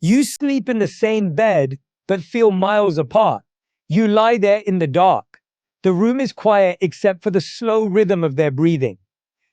You sleep in the same bed, but feel miles apart. You lie there in the dark. The room is quiet except for the slow rhythm of their breathing.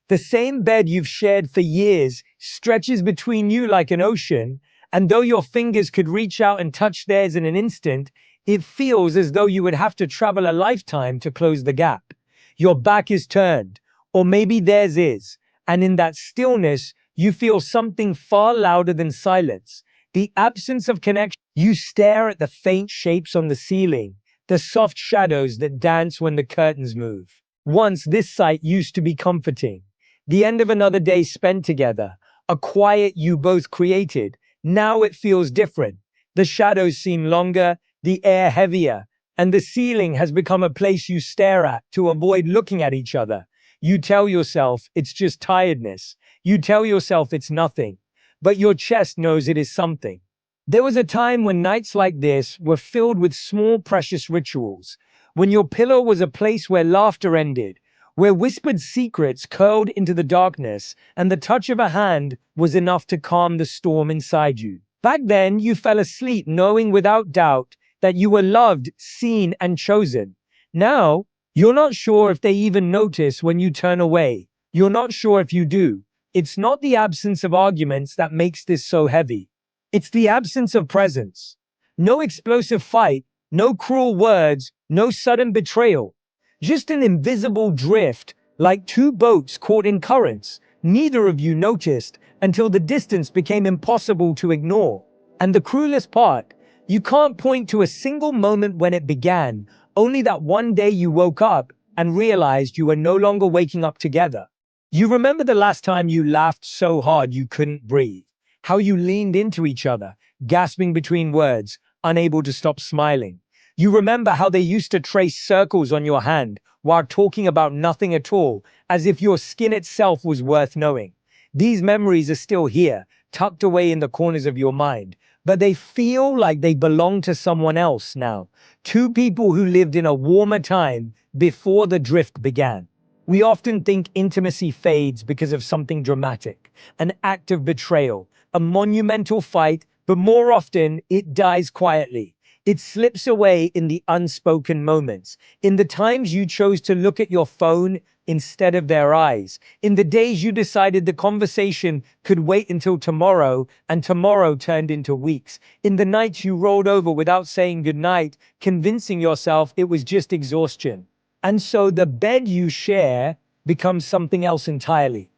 The same bed you've shared for years stretches between you like an ocean, and though your fingers could reach out and touch theirs in an instant, it feels as though you would have to travel a lifetime to close the gap. Your back is turned, or maybe theirs is, and in that stillness, you feel something far louder than silence. The absence of connection. You stare at the faint shapes on the ceiling, the soft shadows that dance when the curtains move. Once this sight used to be comforting. The end of another day spent together, a quiet you both created. Now it feels different. The shadows seem longer, the air heavier, and the ceiling has become a place you stare at to avoid looking at each other. You tell yourself it's just tiredness. You tell yourself it's nothing. But your chest knows it is something. There was a time when nights like this were filled with small, precious rituals, when your pillow was a place where laughter ended, where whispered secrets curled into the darkness, and the touch of a hand was enough to calm the storm inside you. Back then, you fell asleep knowing without doubt that you were loved, seen, and chosen. Now, you're not sure if they even notice when you turn away. You're not sure if you do. It's not the absence of arguments that makes this so heavy. It's the absence of presence. No explosive fight, no cruel words, no sudden betrayal. Just an invisible drift, like two boats caught in currents. Neither of you noticed until the distance became impossible to ignore. And the cruelest part, you can't point to a single moment when it began, only that one day you woke up and realized you were no longer waking up together. You remember the last time you laughed so hard you couldn't breathe, how you leaned into each other, gasping between words, unable to stop smiling. You remember how they used to trace circles on your hand while talking about nothing at all, as if your skin itself was worth knowing. These memories are still here, tucked away in the corners of your mind, but they feel like they belong to someone else now. Two people who lived in a warmer time before the drift began. We often think intimacy fades because of something dramatic, an act of betrayal, a monumental fight, but more often it dies quietly. It slips away in the unspoken moments, in the times you chose to look at your phone instead of their eyes, in the days you decided the conversation could wait until tomorrow and tomorrow turned into weeks, in the nights you rolled over without saying goodnight, convincing yourself it was just exhaustion. And so the bed you share becomes something else entirely.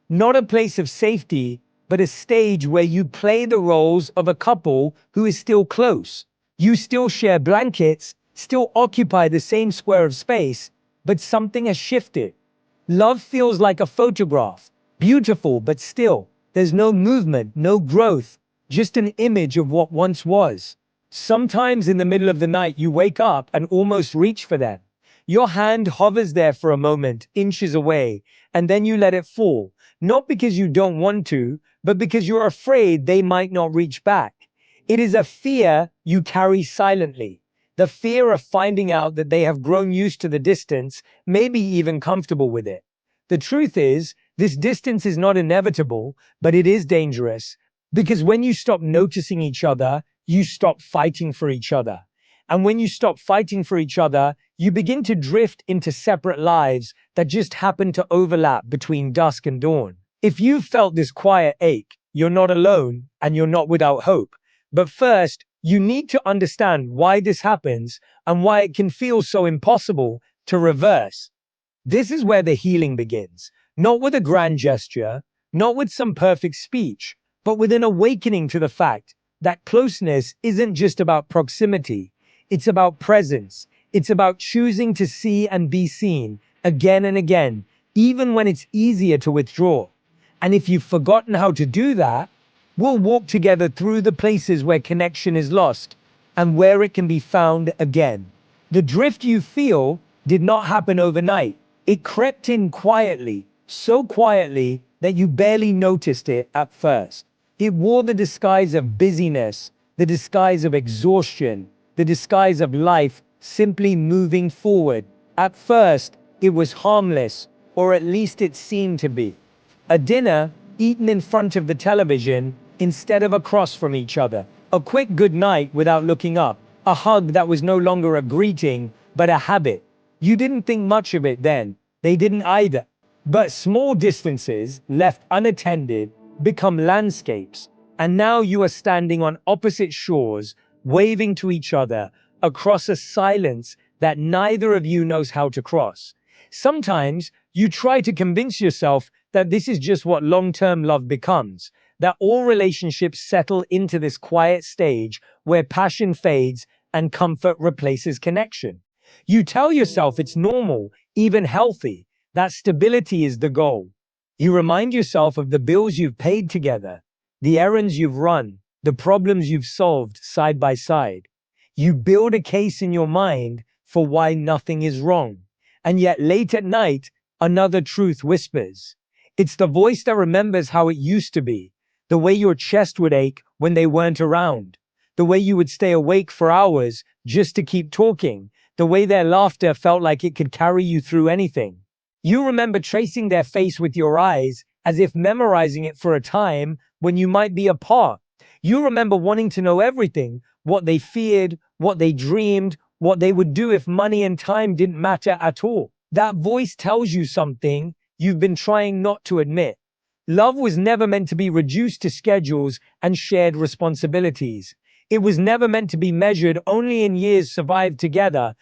Not a place of safety, but a stage where you play the roles of a couple who is still close. You still share blankets, still occupy the same square of space, but something has shifted. Love feels like a photograph, beautiful but still. There's no movement, no growth, just an image of what once was. Sometimes in the middle of the night you wake up and almost reach for them. Your hand hovers there for a moment, inches away, and then you let it fall, not because you don't want to, but because you're afraid they might not reach back. It is a fear you carry silently, the fear of finding out that they have grown used to the distance, maybe even comfortable with it. The truth is, this distance is not inevitable, but it is dangerous, because when you stop noticing each other, you stop fighting for each other. And when you stop fighting for each other, you begin to drift into separate lives that just happen to overlap between dusk and dawn. If you've felt this quiet ache, you're not alone and you're not without hope. But first, you need to understand why this happens and why it can feel so impossible to reverse. This is where the healing begins, not with a grand gesture, not with some perfect speech, but with an awakening to the fact that closeness isn't just about proximity, it's about presence. It's about choosing to see and be seen again and again, even when it's easier to withdraw. And if you've forgotten how to do that, we'll walk together through the places where connection is lost and where it can be found again. The drift you feel did not happen overnight. It crept in quietly, so quietly that you barely noticed it at first. It wore the disguise of busyness, the disguise of exhaustion, the disguise of life simply moving forward. At first, it was harmless, or at least it seemed to be. A dinner eaten in front of the television instead of across from each other. A quick good night without looking up. A hug that was no longer a greeting, but a habit. You didn't think much of it then. They didn't either. But small distances, left unattended, become landscapes. And now you are standing on opposite shores, waving to each other across a silence that neither of you knows how to cross. Sometimes you try to convince yourself that this is just what long-term love becomes, that all relationships settle into this quiet stage where passion fades and comfort replaces connection. You tell yourself it's normal, even healthy, that stability is the goal. You remind yourself of the bills you've paid together, the errands you've run, the problems you've solved side by side. You build a case in your mind for why nothing is wrong. And yet, late at night, another truth whispers. It's the voice that remembers how it used to be, the way your chest would ache when they weren't around, the way you would stay awake for hours just to keep talking, the way their laughter felt like it could carry you through anything. You remember tracing their face with your eyes as if memorizing it for a time when you might be apart. You remember wanting to know everything, what they feared, what they dreamed, what they would do if money and time didn't matter at all. That voice tells you something you've been trying not to admit. Love was never meant to be reduced to schedules and shared responsibilities. It was never meant to be measured only in years survived together.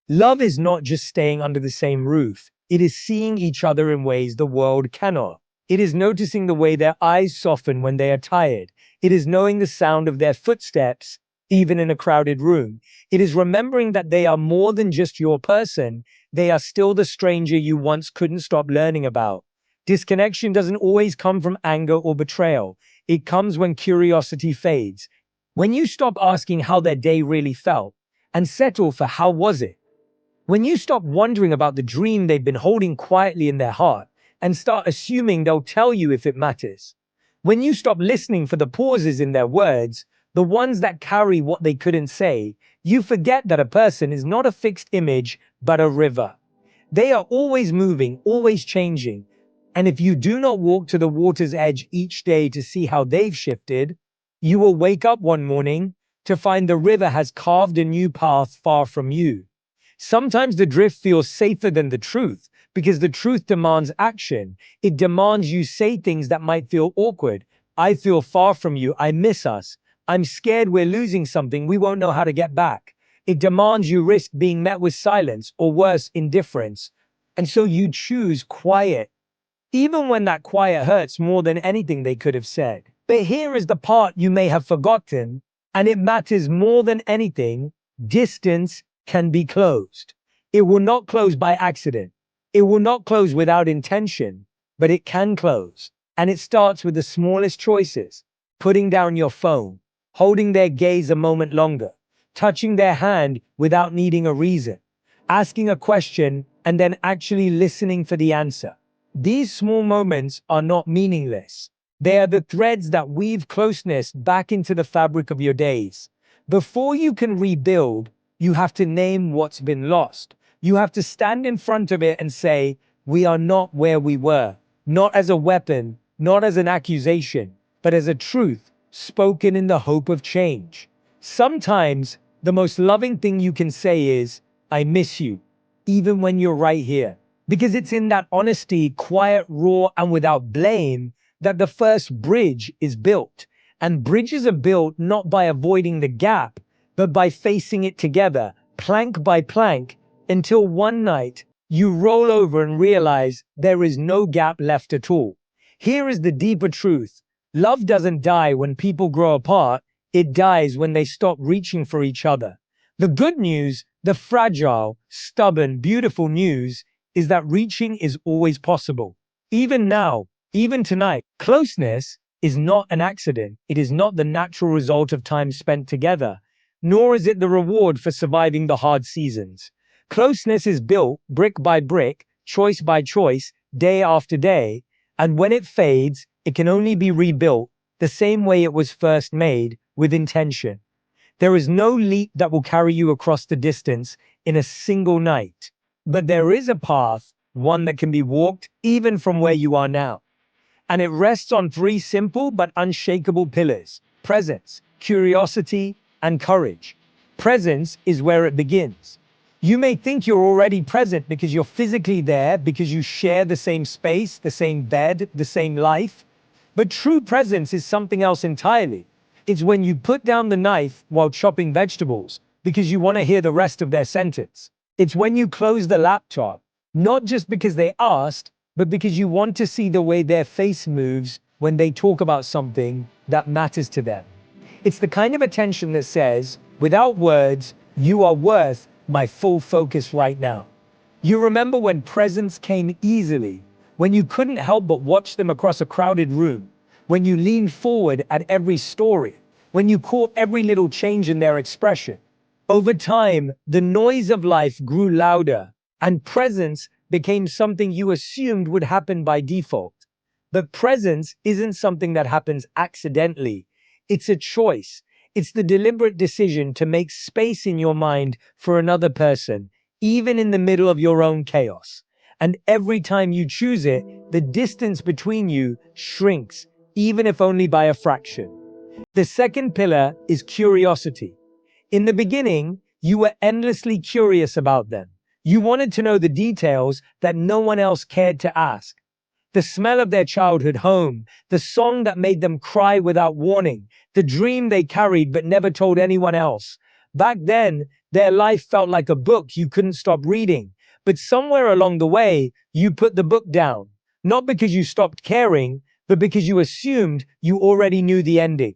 Love is not just staying under the same roof. It is seeing each other in ways the world cannot. It is noticing the way their eyes soften when they are tired. It is knowing the sound of their footsteps, even in a crowded room. It is remembering that they are more than just your person. They are still the stranger you once couldn't stop learning about. Disconnection doesn't always come from anger or betrayal. It comes when curiosity fades. When you stop asking how their day really felt and settle for how was it. When you stop wondering about the dream they've been holding quietly in their heart and start assuming they'll tell you if it matters. When you stop listening for the pauses in their words, the ones that carry what they couldn't say, you forget that a person is not a fixed image, but a river. They are always moving, always changing. And if you do not walk to the water's edge each day to see how they've shifted, you will wake up one morning to find the river has carved a new path far from you. Sometimes the drift feels safer than the truth because the truth demands action. It demands you say things that might feel awkward. I feel far from you. I miss us. I'm scared we're losing something we won't know how to get back. It demands you risk being met with silence or worse, indifference. And so you choose quiet, even when that quiet hurts more than anything they could have said. But here is the part you may have forgotten, and it matters more than anything. Distance can be closed. It will not close by accident. It will not close without intention, but it can close. And it starts with the smallest choices. Putting down your phone, holding their gaze a moment longer, touching their hand without needing a reason, asking a question and then actually listening for the answer. These small moments are not meaningless. They are the threads that weave closeness back into the fabric of your days. Before you can rebuild, you have to name what's been lost. You have to stand in front of it and say, we are not where we were. Not as a weapon, not as an accusation, but as a truth spoken in the hope of change. Sometimes the most loving thing you can say is, I miss you, even when you're right here. Because it's in that honesty, quiet, raw, and without blame, that the first bridge is built. And bridges are built not by avoiding the gap, but by facing it together, plank by plank, until one night you roll over and realize there is no gap left at all. Here is the deeper truth. Love doesn't die when people grow apart, it dies when they stop reaching for each other. The good news, the fragile, stubborn, beautiful news, is that reaching is always possible. Even now, even tonight, closeness is not an accident. It is not the natural result of time spent together, nor is it the reward for surviving the hard seasons. Closeness is built brick by brick, choice by choice, day after day, and when it fades, it can only be rebuilt the same way it was first made, with intention. There is no leap that will carry you across the distance in a single night. But there is a path, one that can be walked even from where you are now. And it rests on three simple but unshakable pillars: presence, curiosity, and courage. Presence is where it begins. You may think you're already present because you're physically there, because you share the same space, the same bed, the same life. But true presence is something else entirely. It's when you put down the knife while chopping vegetables because you want to hear the rest of their sentence. It's when you close the laptop, not just because they asked, but because you want to see the way their face moves when they talk about something that matters to them. It's the kind of attention that says, without words, you are worth my full focus right now. You remember when presents came easily, when you couldn't help but watch them across a crowded room, when you leaned forward at every story, when you caught every little change in their expression. Over time, the noise of life grew louder, and presence became something you assumed would happen by default. But presence isn't something that happens accidentally. It's a choice. It's the deliberate decision to make space in your mind for another person, even in the middle of your own chaos. And every time you choose it, the distance between you shrinks, even if only by a fraction. The second pillar is curiosity. In the beginning, you were endlessly curious about them. You wanted to know the details that no one else cared to ask. The smell of their childhood home, the song that made them cry without warning, the dream they carried but never told anyone else. Back then, their life felt like a book you couldn't stop reading. But somewhere along the way, you put the book down. Not because you stopped caring, but because you assumed you already knew the ending.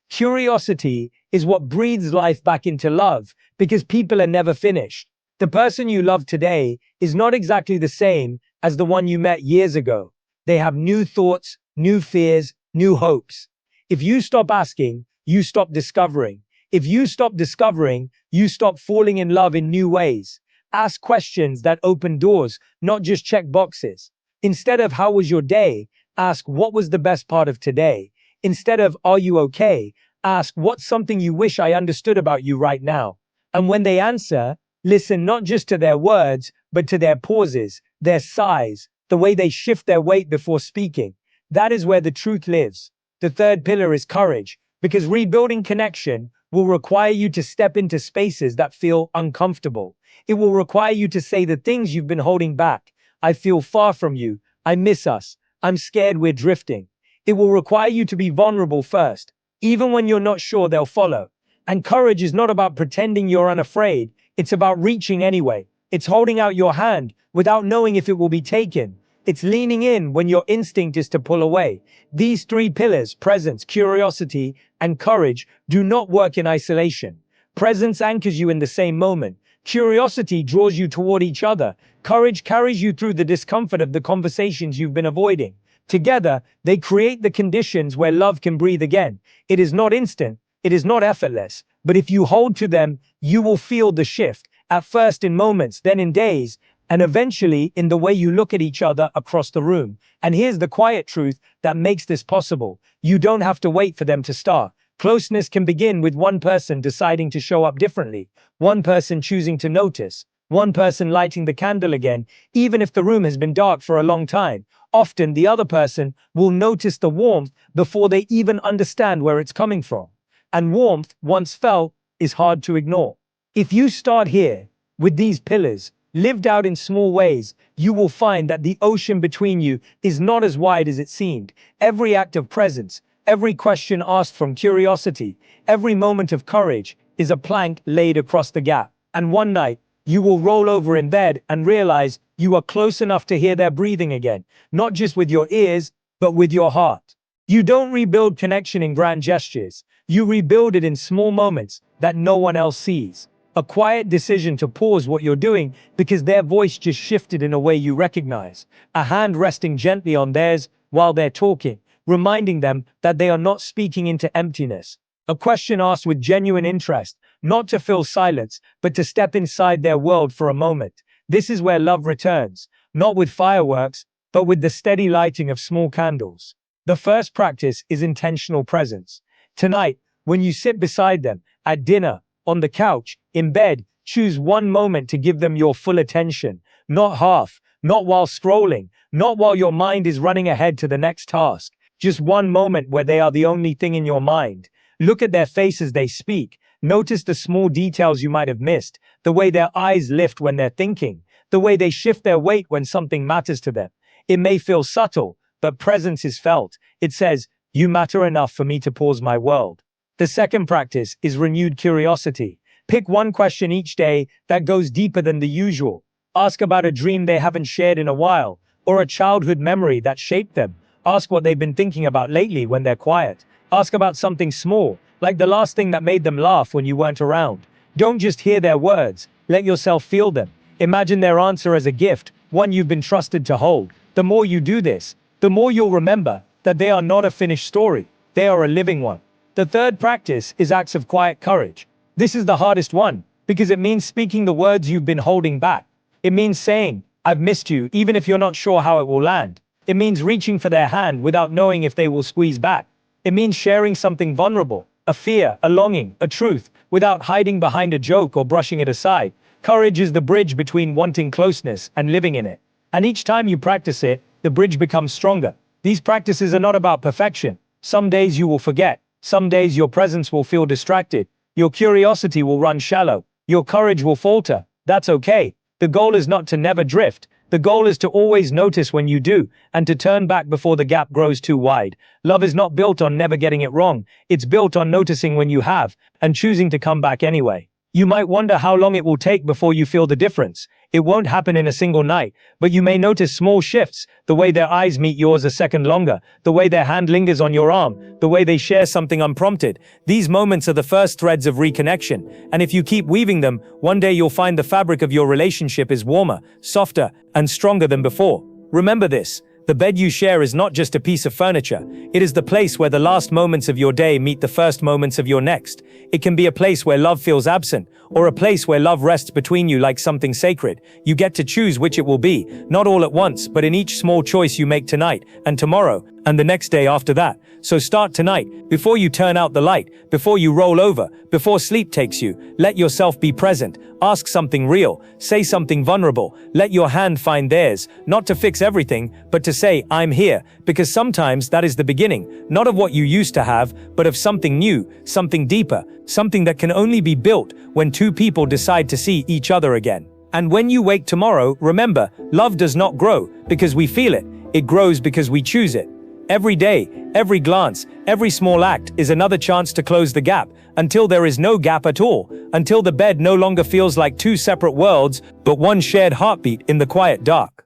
Curiosity is what breathes life back into love, because people are never finished. The person you love today is not exactly the same as the one you met years ago. They have new thoughts, new fears, new hopes. If you stop asking, you stop discovering. If you stop discovering, you stop falling in love in new ways. Ask questions that open doors, not just check boxes. Instead of how was your day, ask what was the best part of today. Instead of are you okay, ask what's something you wish I understood about you right now. And when they answer, listen not just to their words, but to their pauses, their sighs, the way they shift their weight before speaking. That is where the truth lives. The third pillar is courage, because rebuilding connection will require you to step into spaces that feel uncomfortable. It will require you to say the things you've been holding back. I feel far from you. I miss us. I'm scared we're drifting. It will require you to be vulnerable first, even when you're not sure they'll follow. And courage is not about pretending you're unafraid, it's about reaching anyway. It's holding out your hand without knowing if it will be taken. It's leaning in when your instinct is to pull away. These three pillars, presence, curiosity, and courage, do not work in isolation. Presence anchors you in the same moment. Curiosity draws you toward each other. Courage carries you through the discomfort of the conversations you've been avoiding. Together, they create the conditions where love can breathe again. It is not instant, it is not effortless, but if you hold to them, you will feel the shift, at first in moments, then in days, and eventually in the way you look at each other across the room. And here's the quiet truth that makes this possible. You don't have to wait for them to start. Closeness can begin with one person deciding to show up differently, one person choosing to notice, one person lighting the candle again, even if the room has been dark for a long time. Often the other person will notice the warmth before they even understand where it's coming from. And warmth, once felt, is hard to ignore. If you start here, with these pillars, lived out in small ways, you will find that the ocean between you is not as wide as it seemed. Every act of presence, every question asked from curiosity, every moment of courage is a plank laid across the gap. And one night, you will roll over in bed and realize you are close enough to hear their breathing again, not just with your ears, but with your heart. You don't rebuild connection in grand gestures. You rebuild it in small moments that no one else sees. A quiet decision to pause what you're doing because their voice just shifted in a way you recognize. A hand resting gently on theirs while they're talking, reminding them that they are not speaking into emptiness. A question asked with genuine interest, not to fill silence, but to step inside their world for a moment. This is where love returns, not with fireworks, but with the steady lighting of small candles. The first practice is intentional presence. Tonight, when you sit beside them, at dinner, on the couch, in bed, choose one moment to give them your full attention. Not half, not while scrolling, not while your mind is running ahead to the next task. Just one moment where they are the only thing in your mind. Look at their face as they speak. Notice the small details you might have missed, the way their eyes lift when they're thinking, the way they shift their weight when something matters to them. It may feel subtle, but presence is felt. It says, "You matter enough for me to pause my world." The second practice is renewed curiosity. Pick one question each day that goes deeper than the usual. Ask about a dream they haven't shared in a while, or a childhood memory that shaped them. Ask what they've been thinking about lately when they're quiet. Ask about something small, like the last thing that made them laugh when you weren't around. Don't just hear their words, let yourself feel them. Imagine their answer as a gift, one you've been trusted to hold. The more you do this, the more you'll remember that they are not a finished story, they are a living one. The third practice is acts of quiet courage. This is the hardest one, because it means speaking the words you've been holding back. It means saying, "I've missed you," even if you're not sure how it will land. It means reaching for their hand without knowing if they will squeeze back. It means sharing something vulnerable, a fear, a longing, a truth, without hiding behind a joke or brushing it aside. Courage is the bridge between wanting closeness and living in it. And each time you practice it, the bridge becomes stronger. These practices are not about perfection. Some days you will forget. Some days your presence will feel distracted. Your curiosity will run shallow. Your courage will falter. That's okay. The goal is not to never drift. The goal is to always notice when you do, and to turn back before the gap grows too wide. Love is not built on never getting it wrong. It's built on noticing when you have, and choosing to come back anyway. You might wonder how long it will take before you feel the difference. It won't happen in a single night, but you may notice small shifts, the way their eyes meet yours a second longer, the way their hand lingers on your arm, the way they share something unprompted. These moments are the first threads of reconnection, and if you keep weaving them, one day you'll find the fabric of your relationship is warmer, softer, and stronger than before. Remember this. The bed you share is not just a piece of furniture. It is the place where the last moments of your day meet the first moments of your next. It can be a place where love feels absent, or a place where love rests between you like something sacred. You get to choose which it will be, not all at once, but in each small choice you make tonight, and tomorrow, and the next day after that. So start tonight, before you turn out the light, before you roll over, before sleep takes you. Let yourself be present. Ask something real. Say something vulnerable. Let your hand find theirs, not to fix everything, but to say, "I'm here," because sometimes that is the beginning, not of what you used to have, but of something new, something deeper, something that can only be built when two people decide to see each other again. And when you wake tomorrow, remember, love does not grow because we feel it. It grows because we choose it. Every day, every glance, every small act is another chance to close the gap, until there is no gap at all, until the bed no longer feels like two separate worlds, but one shared heartbeat in the quiet dark.